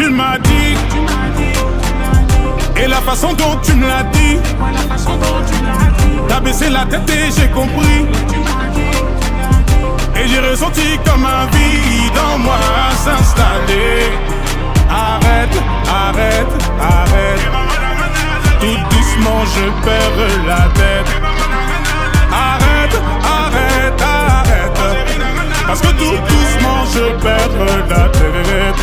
Tu m'as dit, et la façon dont tu me l'as dit, t'as baissé la tête et j'ai compris. Et j'ai ressenti comme un vide en moi s'installer. Arrête, arrête, arrête. Tout doucement je perds la tête. Arrête, arrête, arrête. Parce que tout doucement je perds la tête.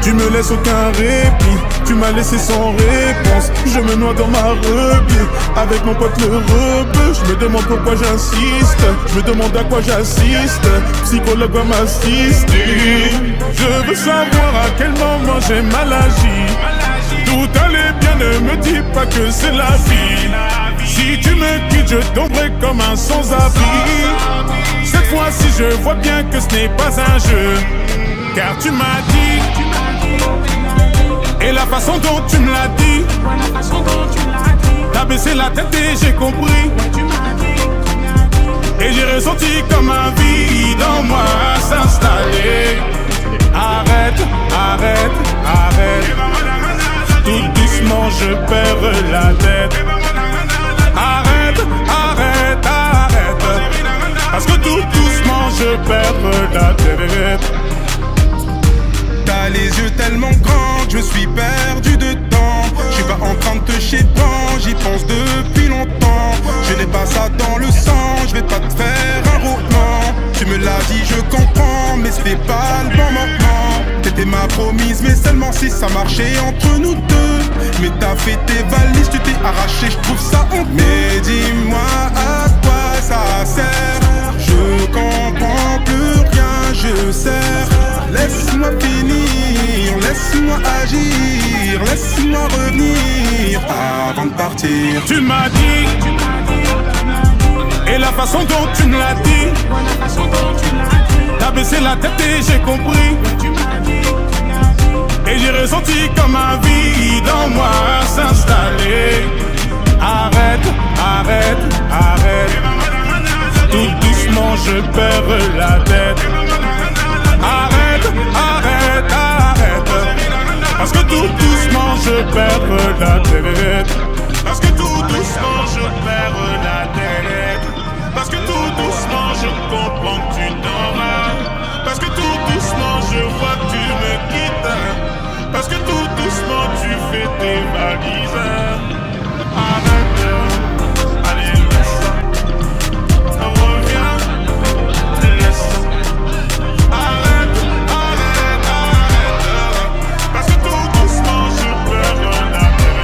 Tu me laisses aucun répit, tu m'as laissé sans réponse. Je me noie dans ma rebelle, avec mon pote le rebeu. Je me demande pourquoi j'insiste, je me demande à quoi j'assiste. Psychologue va m'assister. Je veux savoir à quel moment j'ai mal agi. Tout allait bien, ne me dis pas que c'est la vie. Si tu me quittes, je tomberai comme un sans-abri. Cette fois-ci, je vois bien que ce n'est pas un jeu. Car tu m'as dit, et la façon dont tu me l'as dit, t'as baissé la tête et j'ai compris. Et j'ai ressenti comme un vide en moi s'installer. Arrête, arrête, arrête. Tout doucement je perds la tête. Arrête, arrête, arrête. Parce que tout doucement je perds la tête. T'as les yeux tellement grands que je suis perdu dedans. Je suis pas en train de te chier dedans, j'y pense depuis longtemps. Je n'ai pas ça dans le sang, je vais pas te faire un roman. Tu me l'as dit, je comprends, mais c'était pas le bon moment. T'étais ma promise, mais seulement si ça marchait entre nous deux. Mais t'as fait tes valises, tu t'es arraché, je trouve ça honteux. Mais dis-moi à quoi ça sert. Je comprends plus rien, je sers. Laisse-moi finir, laisse-moi agir, laisse-moi revenir avant de partir. Tu m'as dit, et la façon dont tu me l'as dit, t'as baissé la tête et j'ai compris. Et j'ai ressenti comme un vide en moi s'installer. Arrête, arrête, arrête. Tout doucement je perds la tête. Arrête, arrête, arrête. Parce que tout doucement je perds la tête. Parce que tout doucement je perds la tête. Parce que tout doucement je comprends que tu t'en vas. Parce que tout doucement je vois que tu me quittes. Parce que tout doucement tu fais tes valises. Arrête, allez laisse ça. Reviens, laisse ça. Arrête, arrête, arrête. Parce que tout doucement je perds la tête.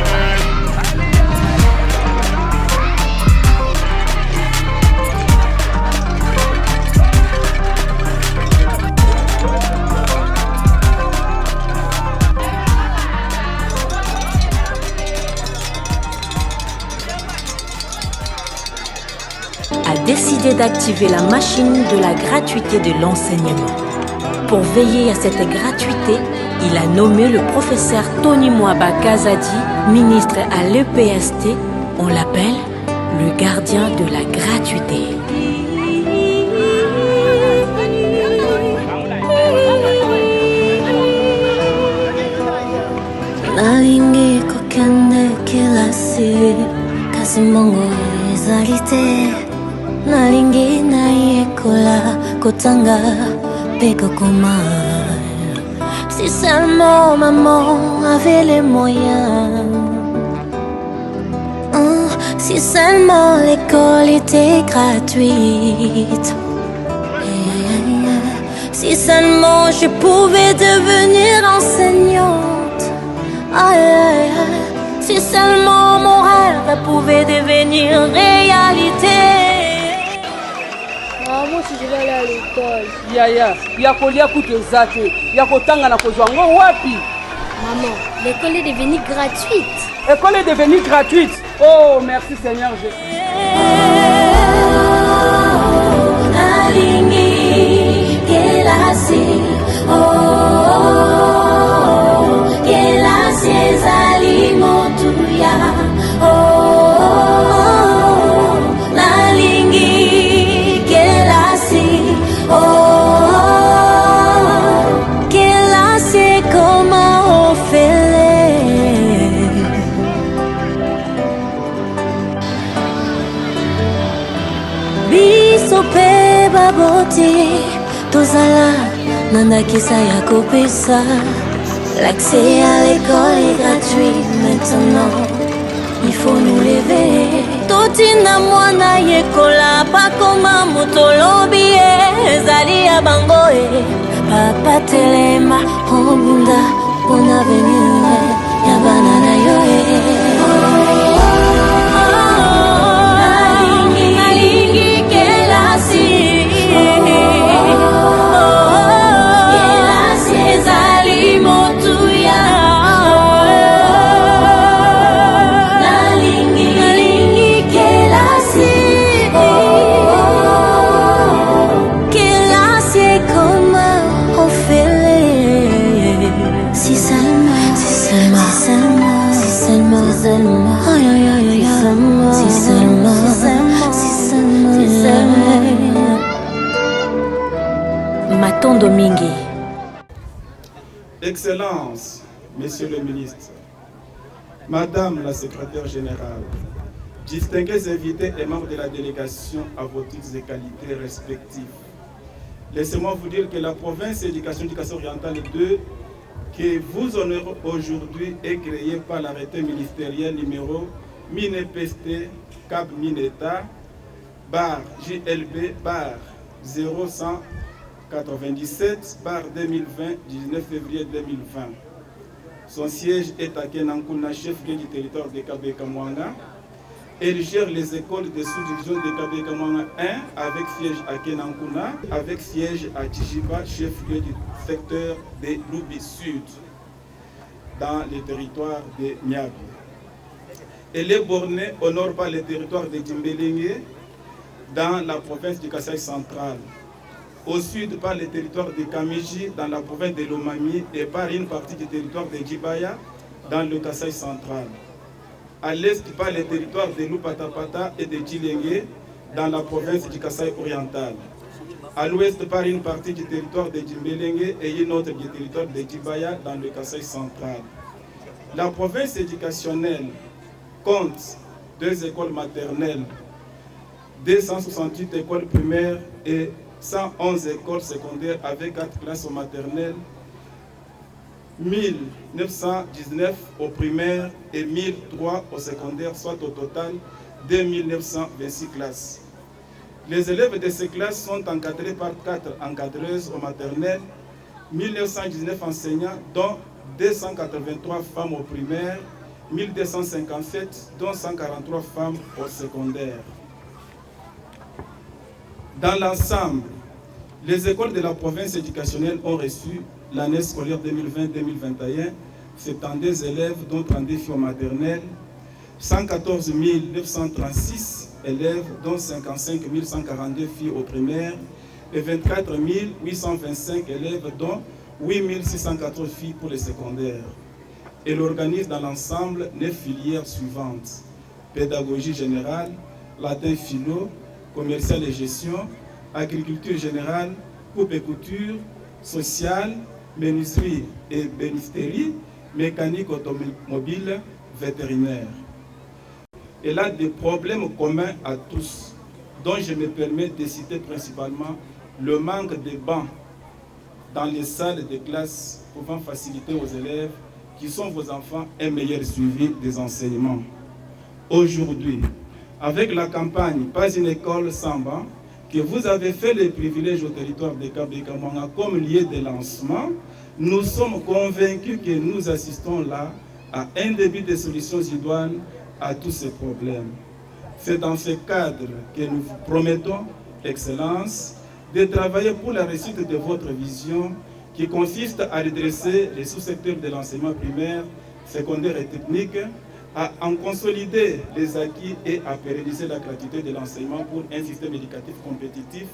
A décidé d'activer la machine de la gratuité de l'enseignement. Pour veiller à cette gratuité, il a nommé le professeur Tony Mwaba Kazadi, ministre à l'EPST. On l'appelle le gardien de la gratuité. Nalingi kokende kilasi kasi mongo ezalite. Nalingi nayekola kotanga peko koma. Si seulement maman avait les moyens. Si seulement l'école était gratuite. Si seulement je pouvais devenir enseignante. Si seulement mon rêve pouvait devenir réalité. Moi si je vais aller à l'école. Ya kolia kutezate, ya kotanga na kozwango wapi? Maman, l'école est devenue gratuite. L'école est devenue gratuite. Oh, merci Seigneur Jésus. Alingi kelasi, kelasi ezali motuya. Nalingi kelasi, kelasi Neti, tozala, nandakisa ya kopesa. L'accès à l'école est gratuit maintenant. Il faut nous lever. Totina mwana yekola pakoma motolobi ezali ya bango papa telema obunda bon avenir ya banana yo nalingi kelasi kelasi ezali motuya Matondo Mingi. Excellences, Messieurs les ministres, Madame la secrétaire générale, distingués invités et membres de la délégation à vos titres et qualités respectifs, laissez-moi vous dire que la province éducation du Kasaï oriental 2 que vous honorez aujourd'hui est créée par l'arrêté ministériel numéro MINEPST CAB MINETA bar JLB bar 0197 bar 2020 19 février 2020. Son siège est à Kenankuna, chef-lieu du territoire de Kabeka-Mwanga. Elle gère les écoles de sous-division de Kabeka-Mwanga 1 avec siège à Kenankuna, avec siège à Tijiba, chef-lieu du secteur de Loubi Sud, dans le territoire de Niabi. Elle est bornée au nord par le territoire de Dimbelingue, dans la province du Kasaï central, au sud par le territoire de Kamiji, dans la province de Lomami, et par une partie du territoire de Djibaya, dans le Kasaï central. À l'est par le territoire de Lupatapata et de Djilengue, dans la province du Kasaï oriental. À l'ouest par une partie du territoire de Djimbelengue et une autre du territoire de Djibaya, dans le Kasaï central. La province éducationnelle compte 2 écoles maternelles, 268 écoles primaires et 111 écoles secondaires avec 4 classes au maternel, 1919 au primaire et 1003 au secondaire, soit au total 2926 classes. Les élèves de ces classes sont encadrés par 4 encadreuses au maternel, 1919 enseignants, dont 283 femmes au primaire, 1257, dont 143 femmes au secondaire. Dans l'ensemble, les écoles de la province éducationnelle ont reçu l'année scolaire 2020-2021 72 élèves, dont 32 filles au maternel, 114 936 élèves, dont 55 142 filles au primaire, et 24 825 élèves, dont 8 614 filles pour les secondaires. Elle organise dans l'ensemble 9 filières suivantes: pédagogie générale, latin philo, commercial et gestion, agriculture générale, coupe et couture, sociale, menuiserie et bénisterie, mécanique automobile, vétérinaire. Elle a des problèmes communs à tous, dont je me permets de citer principalement le manque de bancs dans les salles de classe pouvant faciliter aux élèves qui sont vos enfants un meilleur suivi des enseignements. Aujourd'hui, avec la campagne Pas une école sans banc, que vous avez fait les privilèges au territoire de Kabeka-Mwanga comme lieu de lancement, nous sommes convaincus que nous assistons là à un début de solutions idoines à tous ces problèmes. C'est dans ce cadre que nous vous promettons, Excellence, de travailler pour la réussite de votre vision qui consiste à redresser les sous-secteurs de l'enseignement primaire, secondaire et technique, à en consolider les acquis et à pérenniser la gratuité de l'enseignement pour un système éducatif compétitif,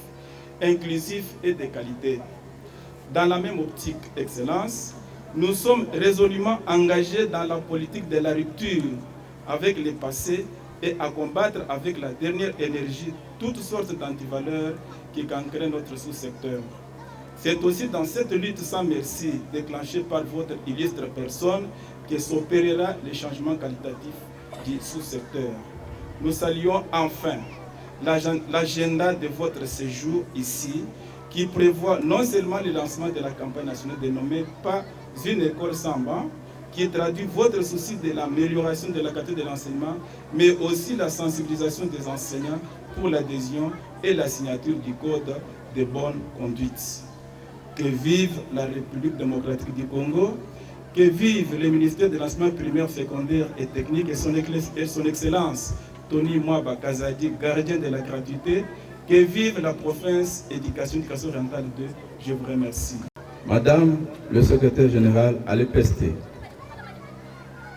inclusif et de qualité. Dans la même optique, Excellence, nous sommes résolument engagés dans la politique de la rupture avec le passé et à combattre avec la dernière énergie toutes sortes d'antivaleurs qui cancrent notre sous-secteur. C'est aussi dans cette lutte sans merci, déclenchée par votre illustre personne, que s'opérera le changement qualitatif du sous-secteur. Nous saluons enfin l'agenda de votre séjour ici, qui prévoit non seulement le lancement de la campagne nationale dénommée Pas une école sans banc, qui traduit votre souci de l'amélioration de la qualité de l'enseignement, mais aussi la sensibilisation des enseignants pour l'adhésion et la signature du Code de bonne conduite. Que vive la République démocratique du Congo, que vive le ministère de l'enseignement primaire, secondaire et technique et son excellence Tony Mwaba Kazadi, gardien de la gratuité, que vive la province éducation orientale 2. Je vous remercie. Madame le secrétaire général à l'EPST,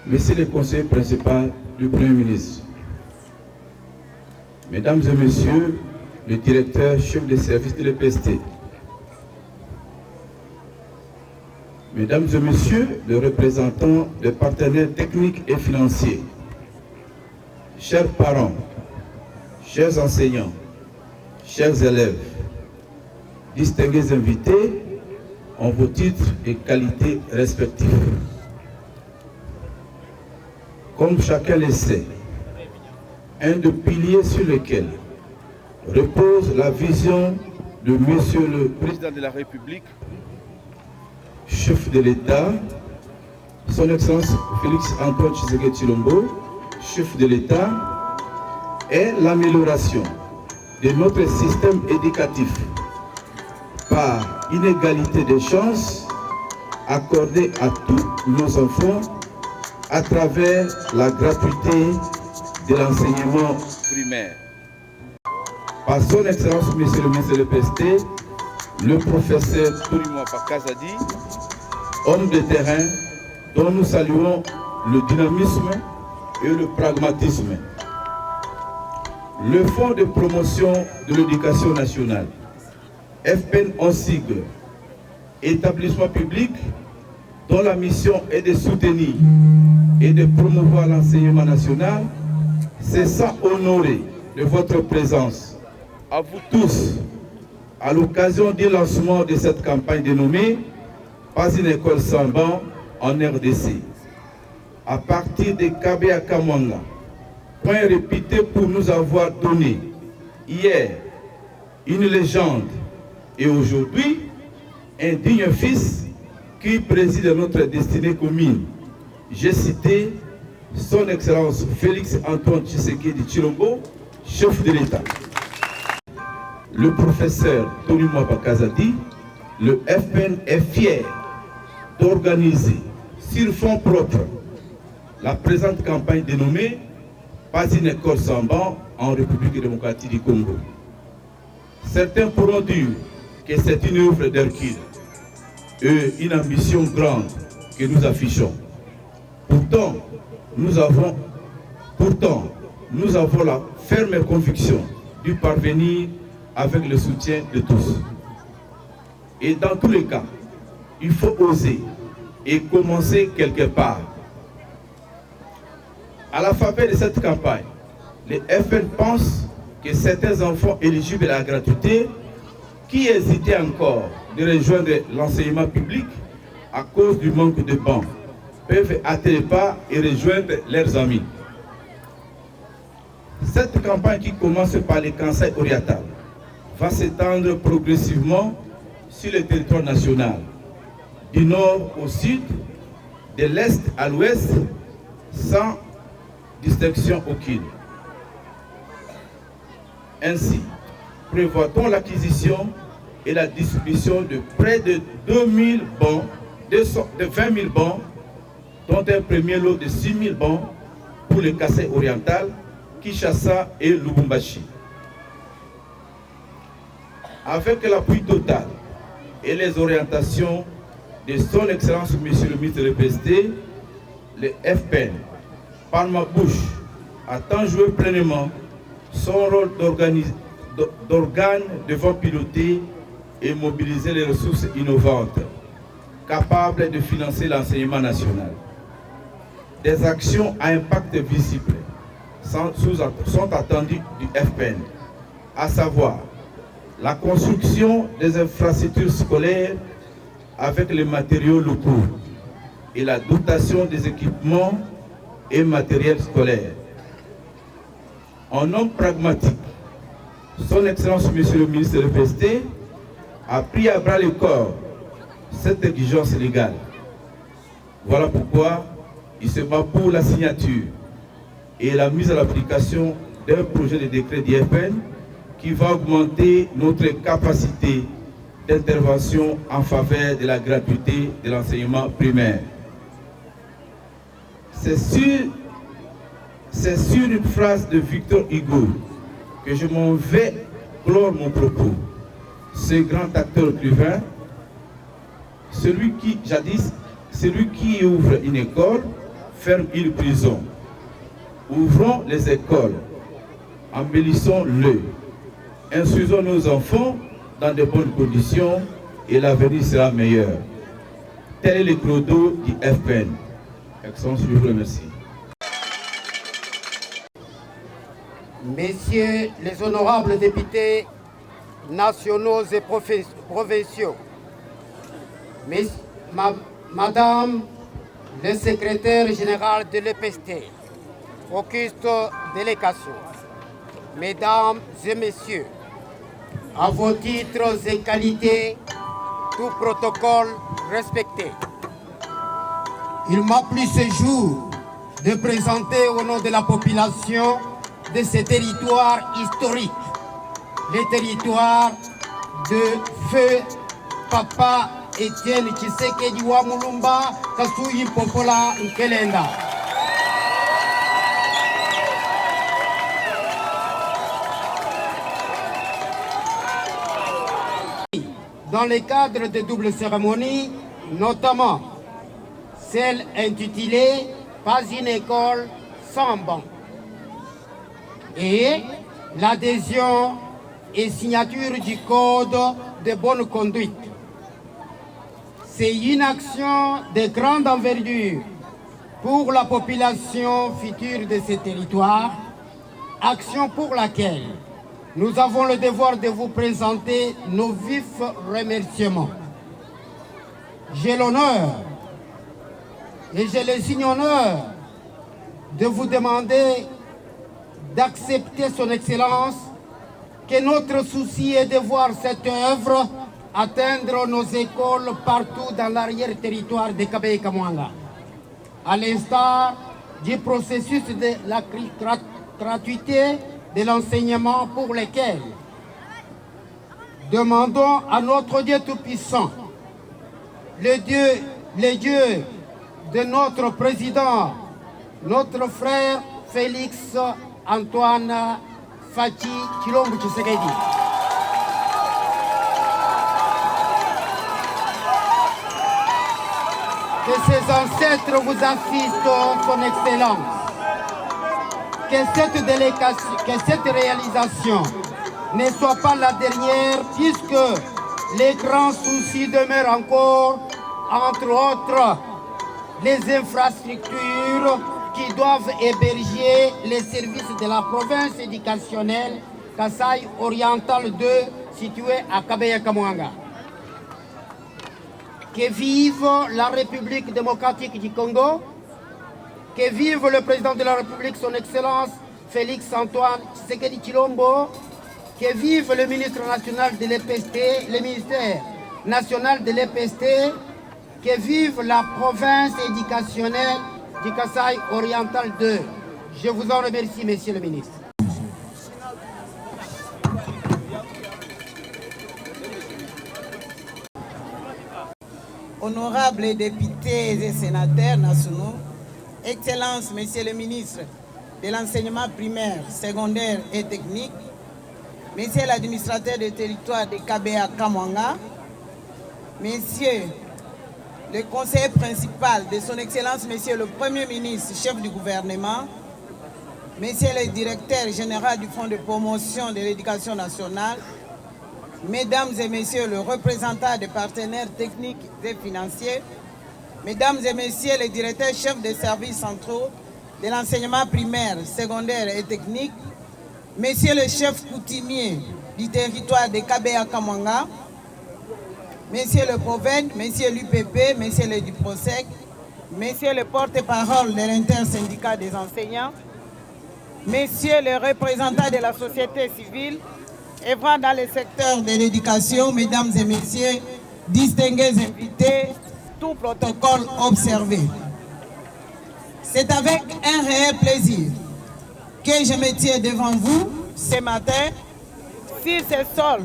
Monsieur le conseiller principal du Premier ministre, Mesdames et Messieurs le directeur chef de service de l'EPST, Mesdames et Messieurs les représentants des partenaires techniques et financiers, chers parents, chers enseignants, chers élèves, distingués invités en vos titres et qualités respectifs. Comme chacun le sait, un des piliers sur lesquels repose la vision de Monsieur le Président de la République, chef de l'État, Son Excellence Félix Antoine Tshisekedi Tshilombo, chef de l'État, est l'amélioration de notre système éducatif par inégalité des chances accordées à tous nos enfants à travers la gratuité de l'enseignement primaire. Par son Excellence, Monsieur le ministre de l'EPST, le professeur Tony Mwaba Kazadi, homme de terrain dont nous saluons le dynamisme et le pragmatisme. Le Fonds de promotion de l'éducation nationale, FPN en sigle, établissement public dont la mission est de soutenir et de promouvoir l'enseignement national, se sent honoré de votre présence. À vous tous, à l'occasion du lancement de cette campagne dénommée Pas une école sans banc en RDC. À partir de Kabé à Kamwanga, point réputé pour nous avoir donné hier une légende et aujourd'hui un digne fils qui préside notre destinée commune. J'ai cité Son Excellence Félix Antoine Tshisekedi Tshilombo, chef de l'État. Le professeur Tony Mwaba Kazadi, le FPN est fier d'organiser sur fonds propres la présente campagne dénommée Pas une école sans banc en République démocratique du Congo. Certains pourront dire que c'est une œuvre d'Hercule et une ambition grande que nous affichons. Pourtant, nous avons la ferme conviction d'y parvenir avec le soutien de tous. Et dans tous les cas, il faut oser et commencer quelque part. À la faveur de cette campagne, les FN pensent que certains enfants éligibles à la gratuité, qui hésitaient encore de rejoindre l'enseignement public à cause du manque de bancs, peuvent hâter le pas et rejoindre leurs amis. Cette campagne qui commence par les Kansai orientales va s'étendre progressivement sur le territoire national, du nord au sud, de l'est à l'ouest, sans distinction aucune. Ainsi, prévoit-on l'acquisition et la distribution de près de 2000 bancs, de 20 000 bancs, dont un premier lot de 6 000 bancs pour le Kassai oriental, Kinshasa et Lubumbashi. Avec l'appui total et les orientations de Son Excellence Monsieur le ministre de l'EPST, le FPN, par ma bouche, a tant joué pleinement son rôle d'organe devant piloter et mobiliser les ressources innovantes, capables de financer l'enseignement national. Des actions à impact visible sont attendues du FPN, à savoir la construction des infrastructures scolaires avec les matériaux locaux et la dotation des équipements et matériels scolaires. En homme pragmatique, Son Excellence Monsieur le ministre de l'EPST a pris à bras le corps cette exigence légale. Voilà pourquoi il se bat pour la signature et la mise à l'application d'un projet de décret d'IFN qui va augmenter notre capacité d'intervention en faveur de la gratuité de l'enseignement primaire. C'est sur une phrase de Victor Hugo que je m'en vais clore mon propos. Ce grand acteur écrivain, celui qui ouvre une école, ferme une prison. Ouvrons les écoles, embellissons-le, instruisons nos enfants dans de bonnes conditions et l'avenir sera meilleur. Tel est le credo du FPN. Excellence, je vous remercie. Messieurs les honorables députés nationaux et provinciaux, Madame le secrétaire général de l'EPST, auguste délégation, Mesdames et Messieurs, à vos titres et qualités, tout protocole respecté. Il m'a plu ce jour de présenter au nom de la population de ce territoire historique, le territoire de feu Papa Etienne Tshisekedi wa Mulumba Kasuyi Popola Nkelenda. Dans le cadre de doubles cérémonies, notamment celle intitulée « Pas une école sans banc » et l'adhésion et signature du code de bonne conduite. C'est une action de grande envergure pour la population future de ces territoires, action pour laquelle nous avons le devoir de vous présenter nos vifs remerciements. J'ai l'honneur et j'ai le signe honneur de vous demander d'accepter son excellence, que notre souci est de voir cette œuvre atteindre nos écoles partout dans l'arrière-territoire de Kabeya-Kamwanga, à l'instar du processus de la gratuité de l'enseignement pour lequel demandons à notre Dieu Tout-Puissant, le Dieu de notre président, notre frère Félix Antoine Fachi Tshilombo Tshisekedi, que ses ancêtres vous assistent, son excellence, que cette réalisation ne soit pas la dernière, puisque les grands soucis demeurent encore, entre autres, les infrastructures qui doivent héberger les services de la province éducationnelle Kasai Oriental 2, située à Kabeya-Kamwanga. Que vive la République démocratique du Congo, que vive le président de la République, son Excellence Félix Antoine Tshisekedi Tshilombo, que vive le ministre national de l'EPST, le ministère national de l'EPST, que vive la province éducationnelle du Kasai Oriental 2. Je vous en remercie, Monsieur le ministre. Honorables députés et sénateurs nationaux, Excellences, Monsieur le ministre de l'enseignement primaire, secondaire et technique, Monsieur l'administrateur du territoire de Kabeya-Kamwanga, Monsieur le conseiller principal de son Excellence, Monsieur le Premier ministre, chef du gouvernement, Monsieur le directeur général du Fonds de promotion de l'éducation nationale, Mesdames et Messieurs les représentants des partenaires techniques et financiers, Mesdames et Messieurs les directeurs chefs des services centraux de l'enseignement primaire, secondaire et technique, Messieurs les chefs coutumiers du territoire de Kabeya-Kamwanga, Messieurs le Proven, Messieurs l'UPP, Messieurs le DUPROSEC, Messieurs le porte-parole de l'intersyndicat des enseignants, Messieurs les représentants de la société civile, œuvrant dans le secteur de l'éducation, mesdames et messieurs, distingués invités, tout protocole observé. C'est avec un réel plaisir que je me tiens devant vous ce matin sur ce sol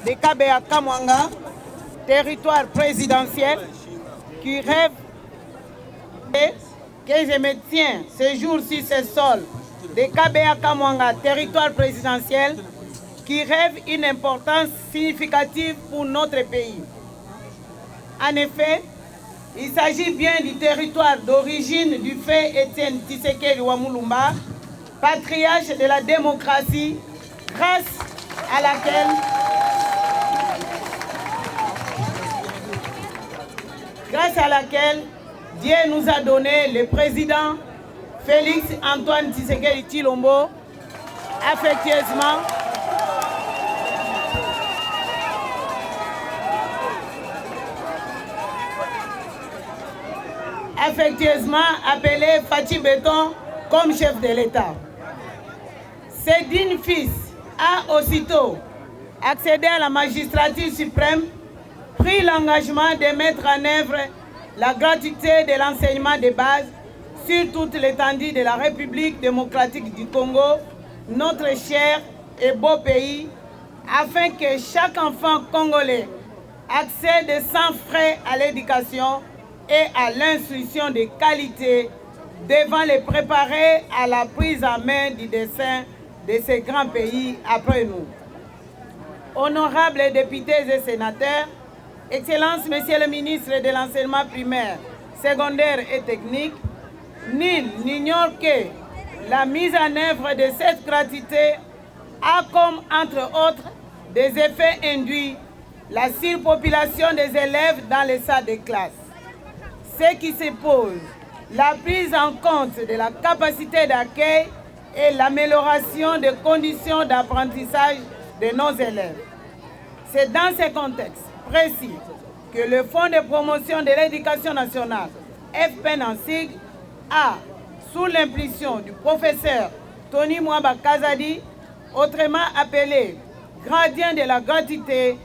de Kabea Kamwanga, territoire présidentiel qui rêve, et que je me tiens ce jour sur ce sol de Kabea Kamwanga, territoire présidentiel qui rêve une importance significative pour notre pays. En effet, il s'agit bien du territoire d'origine du fait Étienne Tshisekedi Wamulumba, patriarche de la démocratie, grâce à laquelle Dieu nous a donné le président Félix Antoine Tshisekedi Tshilombo, affectueusement appelé Fachi Béton comme chef de l'État. Ce digne fils a aussitôt accédé à la magistrature suprême, pris l'engagement de mettre en œuvre la gratuité de l'enseignement de base sur toute l'étendue de la République démocratique du Congo, notre cher et beau pays, afin que chaque enfant congolais accède sans frais à l'éducation et à l'instruction de qualité, devant les préparer à la prise en main du destin de ces grands pays après nous. Honorables députés et sénateurs, Excellences, Monsieur le ministre de l'enseignement primaire, secondaire et technique, nul n'ignore que la mise en œuvre de cette gratuité a comme, entre autres, des effets induits la surpopulation des élèves dans les salles de classe. Ce qui se pose, la prise en compte de la capacité d'accueil et l'amélioration des conditions d'apprentissage de nos élèves. C'est dans ce contexte précis que le Fonds de promotion de l'éducation nationale, FPN en sigle, a, sous l'impulsion du professeur Tony Mwamba Kazadi, autrement appelé gradient de la gratuité,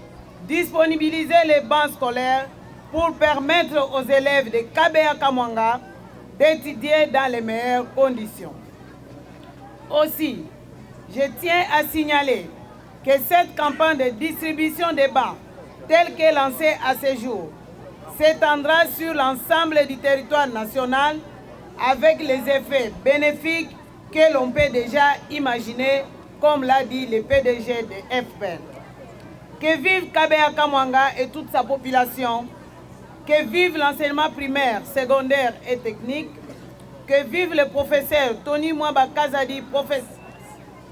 disponibilisé les bancs scolaires pour permettre aux élèves de Kabea Kamwanga d'étudier dans les meilleures conditions. Aussi, je tiens à signaler que cette campagne de distribution des bancs, telle qu'est lancée à ce jour, s'étendra sur l'ensemble du territoire national avec les effets bénéfiques que l'on peut déjà imaginer, comme l'a dit le PDG de FPN. Que vive Kabea Kamwanga et toute sa population, que vive l'enseignement primaire, secondaire et technique, que vive le professeur Tony Mwamba Kazadi,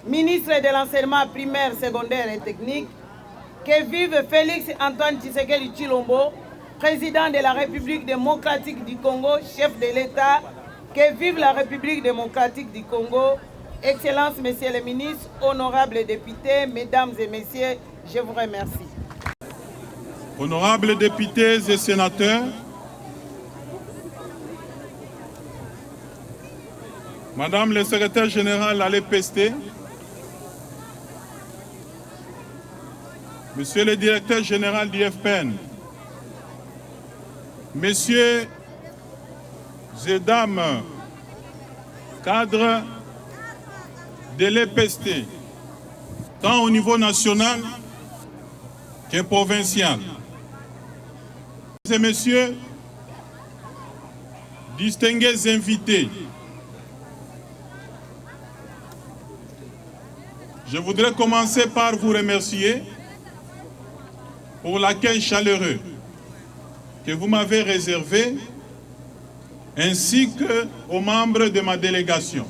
ministre de l'enseignement primaire, secondaire et technique, que vive Félix Antoine Tshisekedi Tshilombo, président de la République démocratique du Congo, chef de l'État, que vive la République démocratique du Congo. Excellences, Messieurs les ministres, honorables députés, Mesdames et Messieurs, je vous remercie. Honorables députés et sénateurs, Madame le secrétaire général à l'EPST, Monsieur le directeur général du FPN, Messieurs et dames, cadres de l'EPST, tant au niveau national que provincial. Mesdames et messieurs, distingués invités, je voudrais commencer par vous remercier pour l'accueil chaleureux que vous m'avez réservé, ainsi qu'aux membres de ma délégation.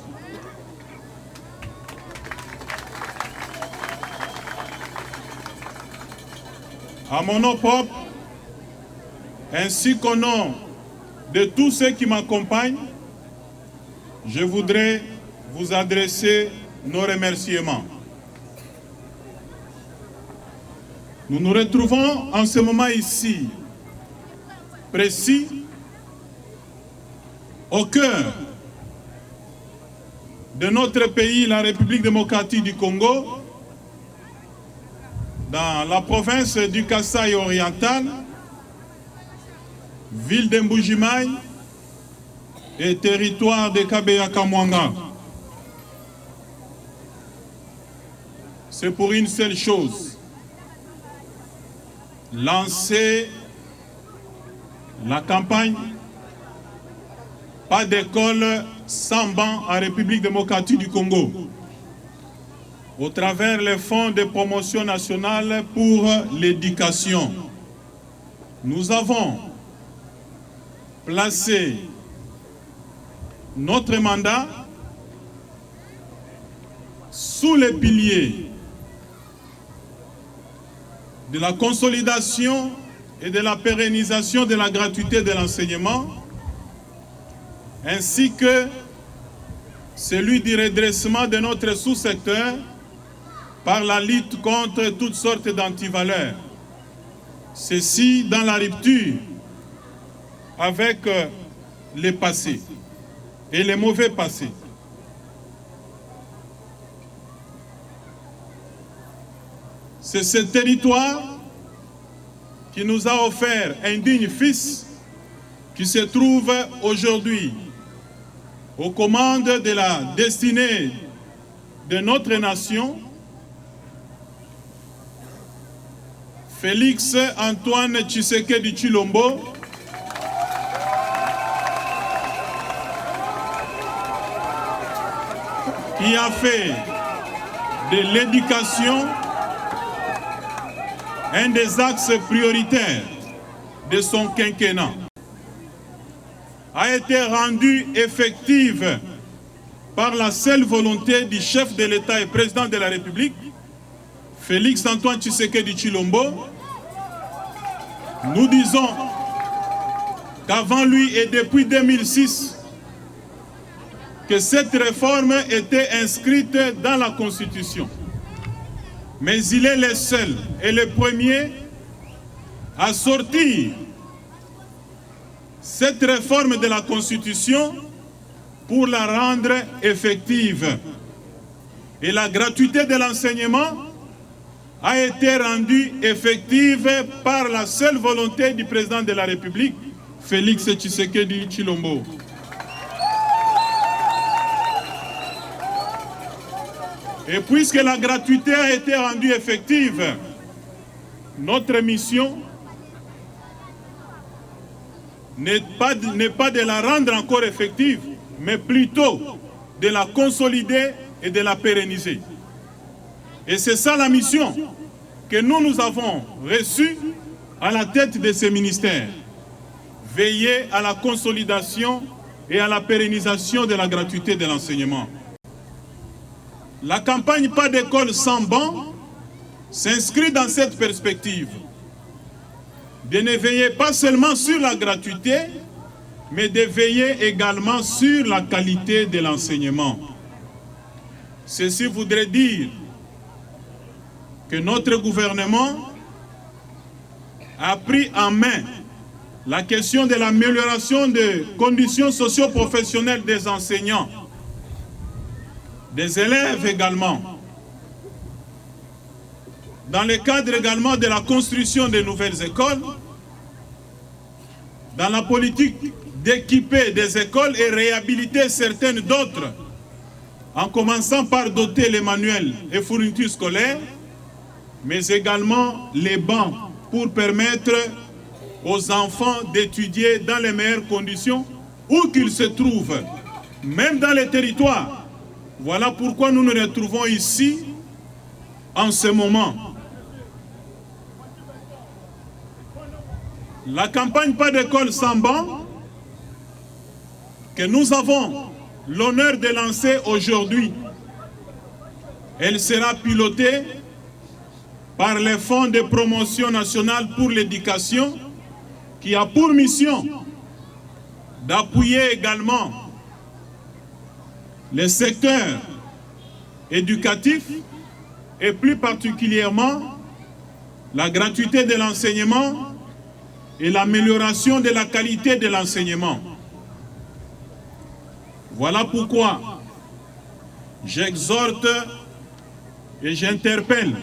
À mon nom propre, ainsi qu'au nom de tous ceux qui m'accompagnent, je voudrais vous adresser nos remerciements. Nous nous retrouvons en ce moment ici, précis, au cœur de notre pays, la République démocratique du Congo, dans la province du Kasaï oriental, ville d'Mbujimai et territoire de Kabeya-Kamwanga. C'est pour une seule chose, lancer la campagne Pas d'école sans banc en République démocratique du Congo, au travers les fonds de promotion nationale pour l'éducation. Nous avons placé notre mandat sous les piliers de la consolidation et de la pérennisation de la gratuité de l'enseignement, ainsi que celui du redressement de notre sous-secteur par la lutte contre toutes sortes d'antivaleurs. Ceci dans la rupture avec les passés et les mauvais passés. C'est ce territoire qui nous a offert un digne fils qui se trouve aujourd'hui aux commandes de la destinée de notre nation, Félix Antoine Tshisekedi Tshilombo, qui a fait de l'éducation un des axes prioritaires de son quinquennat, a été rendue effective par la seule volonté du chef de l'État et président de la République, Félix Antoine Tshisekedi Tshilombo. Nous disons qu'avant lui et depuis 2006, que cette réforme était inscrite dans la Constitution. Mais il est le seul et le premier à sortir cette réforme de la Constitution pour la rendre effective. Et la gratuité de l'enseignement a été rendue effective par la seule volonté du président de la République, Félix Tshisekedi Tshilombo. Et puisque la gratuité a été rendue effective, notre mission n'est pas de la rendre encore effective, mais plutôt de la consolider et de la pérenniser. Et c'est ça la mission que nous avons reçue à la tête de ces ministères. Veiller à la consolidation et à la pérennisation de la gratuité de l'enseignement. La campagne Pas d'école sans banc s'inscrit dans cette perspective de ne veiller pas seulement sur la gratuité, mais de veiller également sur la qualité de l'enseignement. Ceci voudrait dire que notre gouvernement a pris en main la question de l'amélioration des conditions socio-professionnelles des enseignants, des élèves également, dans le cadre également de la construction de nouvelles écoles, dans la politique d'équiper des écoles et réhabiliter certaines d'autres, en commençant par doter les manuels et fournitures scolaires, mais également les bancs pour permettre aux enfants d'étudier dans les meilleures conditions où qu'ils se trouvent, même dans les territoires. Voilà pourquoi nous nous retrouvons ici en ce moment. La campagne Pas d'école sans banc que nous avons l'honneur de lancer aujourd'hui, elle sera pilotée par les fonds de promotion nationale pour l'éducation qui a pour mission d'appuyer également les secteurs éducatifs et plus particulièrement la gratuité de l'enseignement et l'amélioration de la qualité de l'enseignement. Voilà pourquoi j'exhorte et j'interpelle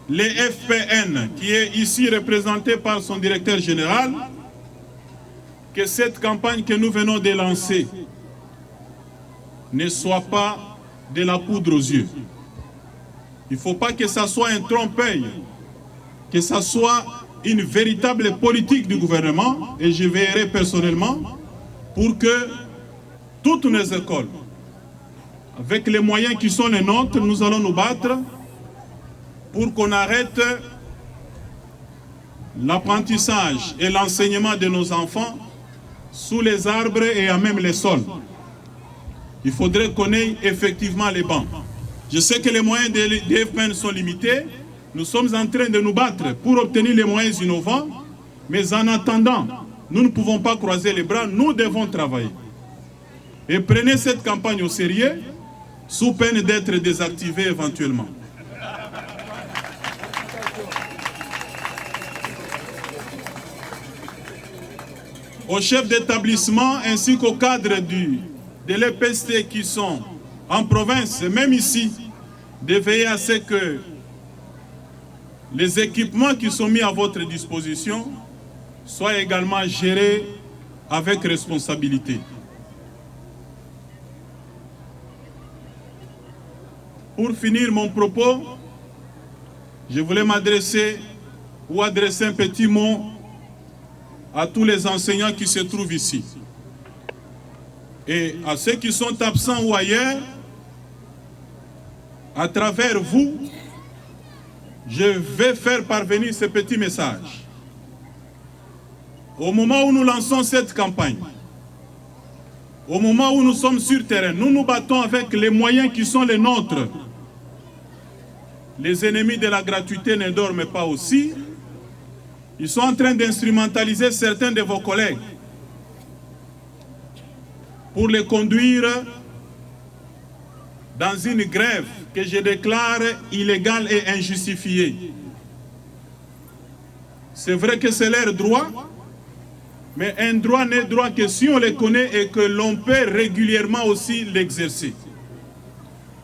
les FPN, qui est ici représenté par son directeur général, que cette campagne que nous venons de lancer ne soit pas de la poudre aux yeux. Il ne faut pas que ça soit un trompe-l'œil, que ça soit une véritable politique du gouvernement, et je veillerai personnellement pour que toutes nos écoles, avec les moyens qui sont les nôtres, nous allons nous battre pour qu'on arrête l'apprentissage et l'enseignement de nos enfants sous les arbres et à même les sols. Il faudrait qu'on ait effectivement les bancs. Je sais que les moyens des FPN sont limités. Nous sommes en train de nous battre pour obtenir les moyens innovants, mais en attendant, nous ne pouvons pas croiser les bras, nous devons travailler. Et prenez cette campagne au sérieux, sous peine d'être désactivée éventuellement. Aux chefs d'établissement ainsi qu'aux cadres de l'EPST qui sont en province, même ici, de veiller à ce que les équipements qui sont mis à votre disposition soient également gérés avec responsabilité. Pour finir mon propos, je voulais m'adresser ou adresser un petit mot à tous les enseignants qui se trouvent ici. Et à ceux qui sont absents ou ailleurs, à travers vous, je vais faire parvenir ce petit message. Au moment où nous lançons cette campagne, au moment où nous sommes sur terrain, nous nous battons avec les moyens qui sont les nôtres. Les ennemis de la gratuité ne dorment pas aussi. Ils sont en train d'instrumentaliser certains de vos collègues pour les conduire dans une grève que je déclare illégale et injustifiée. C'est vrai que c'est leur droit, mais un droit n'est droit que si on les connaît et que l'on peut régulièrement aussi l'exercer.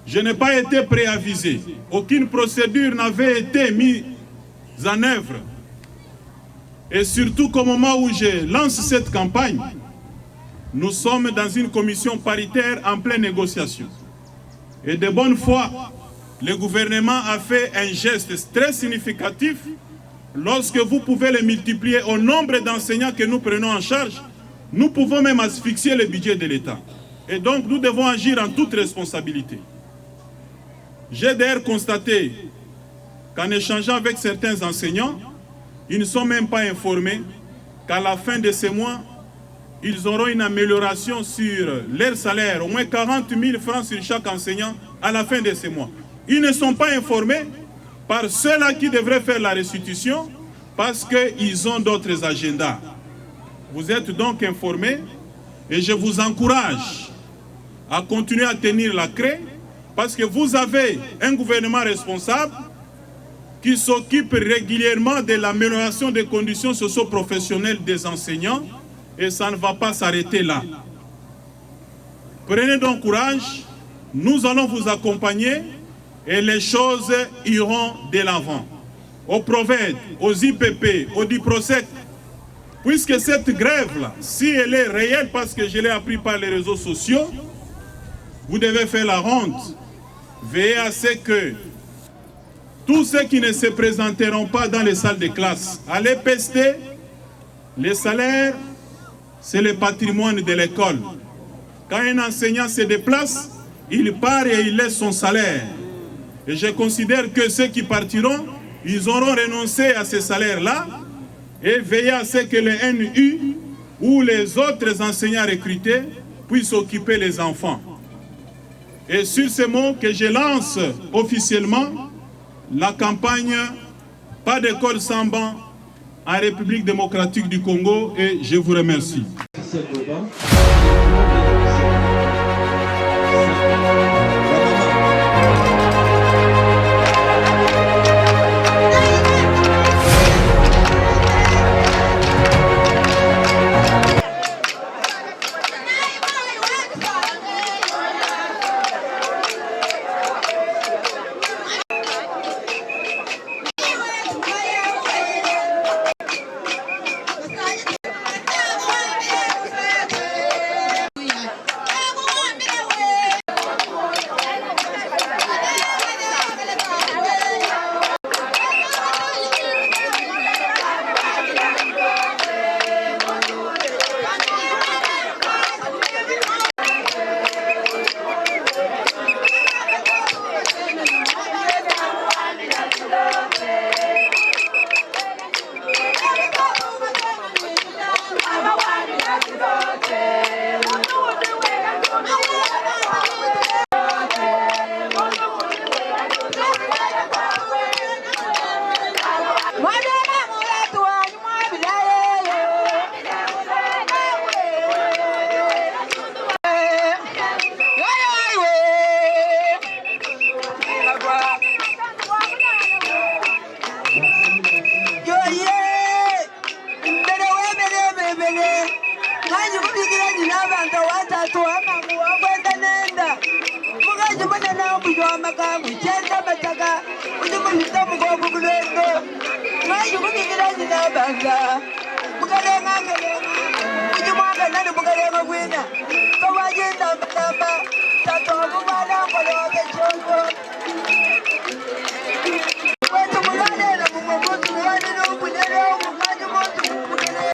Je n'ai pas été préavisé. Aucune procédure n'avait été mise en œuvre. Et surtout qu'au moment où je lance cette campagne, nous sommes dans une commission paritaire en pleine négociation. Et de bonne foi, le gouvernement a fait un geste très significatif. Lorsque vous pouvez les multiplier au nombre d'enseignants que nous prenons en charge, nous pouvons même asphyxier le budget de l'État. Et donc nous devons agir en toute responsabilité. J'ai d'ailleurs constaté qu'en échangeant avec certains enseignants, ils ne sont même pas informés qu'à la fin de ces mois, ils auront une amélioration sur leur salaire, au moins 40 000 francs sur chaque enseignant à la fin de ces mois. Ils ne sont pas informés par ceux-là qui devraient faire la restitution parce qu'ils ont d'autres agendas. Vous êtes donc informés et je vous encourage à continuer à tenir la craie parce que vous avez un gouvernement responsable qui s'occupe régulièrement de l'amélioration des conditions socio-professionnelles des enseignants et ça ne va pas s'arrêter là. Prenez donc courage, nous allons vous accompagner et les choses iront de l'avant. Au PROVED, aux IPP, au DIPROSEC, puisque cette grève-là, si elle est réelle, parce que je l'ai appris par les réseaux sociaux, vous devez faire la ronde. Veillez à ce que tous ceux qui ne se présenteront pas dans les salles de classe, à l'EPST, les salaires, c'est le patrimoine de l'école. Quand un enseignant se déplace, il part et il laisse son salaire. Et je considère que ceux qui partiront, ils auront renoncé à ces salaires-là et veiller à ce que les NU ou les autres enseignants recrutés puissent occuper les enfants. Et sur ces mots que je lance officiellement, la campagne « Pas d'école sans banc » en République démocratique du Congo et je vous remercie. Nanyi kubigira n'abantu watatu amamu wakwenda nenda. Mugaje bana na mbuyo amakamu cyenda bataka. Uje mulita mugogo kulendo. Nanyi kubigira n'abantu. Mugalenga ngale. Uje mwanga nani mugalenga kwina. Kawajenda batamba. Tato mubala ngolo kechondo. Wetu mugalela mugogo mugalela ubunero mugaje moto mugalela.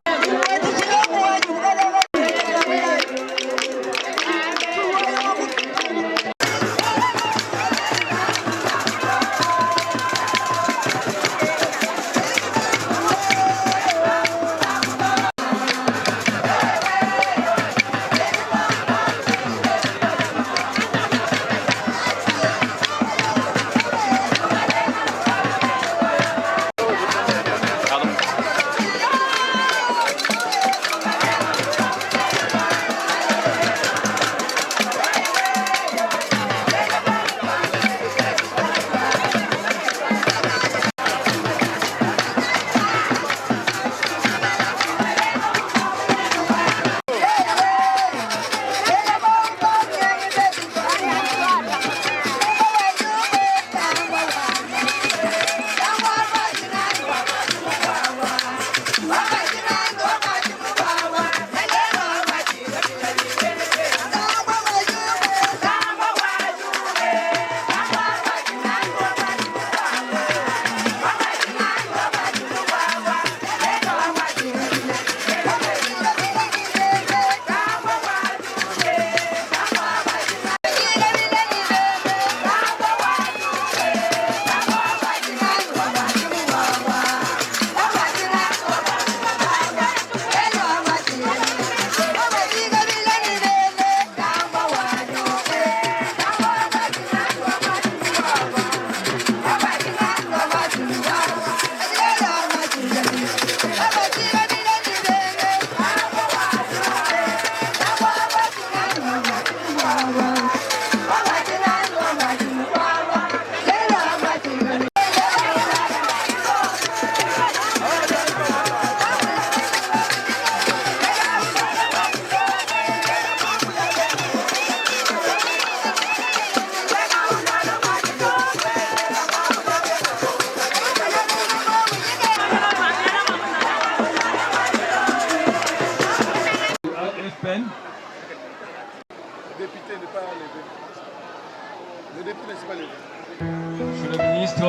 Monsieur le ministre,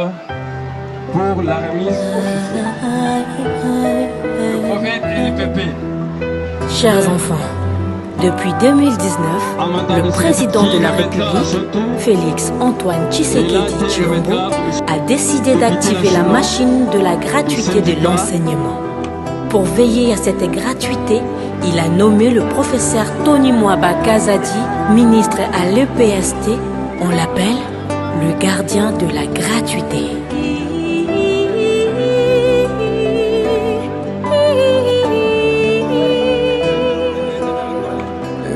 pour la remise le prophète et le pépé. Chers enfants, depuis 2019, le président de la République, Félix Antoine Tshisekedi Tshilombo, a décidé d'activer la machine de la gratuité de l'enseignement. Pour veiller à cette gratuité, il a nommé le professeur Tony Mwaba Kazadi, ministre à l'EPST. On l'appelle le gardien de la gratuité.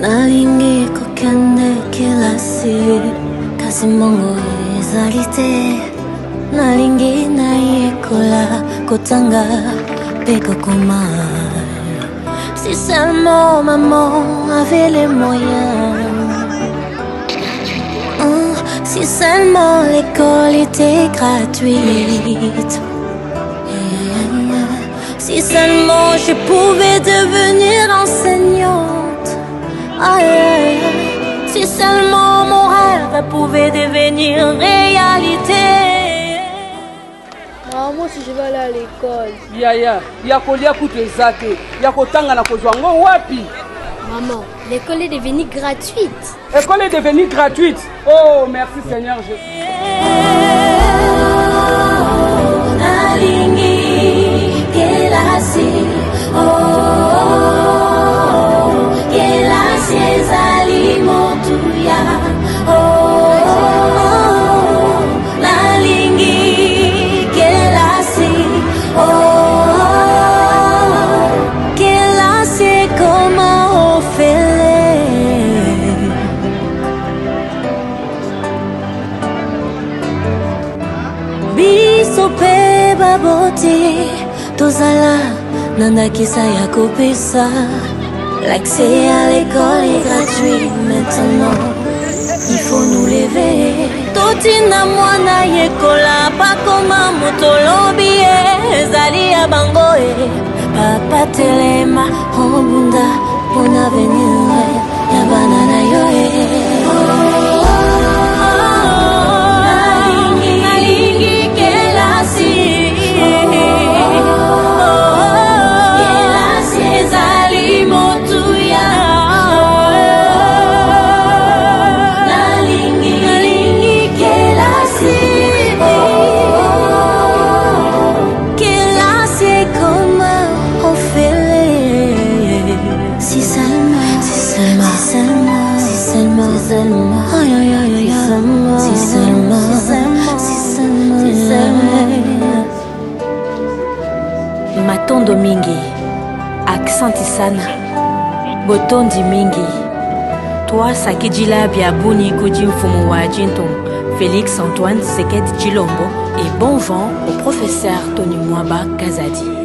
Nalingi kokende kilasi kasi mongo ezalite nalingi nayekola kotanga peko koma. Si seulement maman avait les moyens, si seulement l'école était gratuite, si seulement je pouvais devenir enseignante, si seulement mon rêve pouvait devenir réalité. Moi si je vais aller à l'école. Ya kolia kutu ezate, ya kotanga na kozwa ngo wapi? Maman, l'école est devenue gratuite. L'école est devenue gratuite. Oh, merci Seigneur Jésus. Sope baboti tozala nandakisa ya kopesa L'accès à l'école est gratuit maintenant. Il faut nous lever. Totina mwana yekola pa koma motolobi ezali ya bango papa telema obunda bon avenir ya banana yo nalingi kelasi kelasi ezali motuya Matondo mingi, aksanti sana, botondi mingi. Toi sakijila biabuni kudi mfumu wa Jinton, Félix Antoine Seked Chilombo et bon vent au professeur Tony Mwaba Kazadi.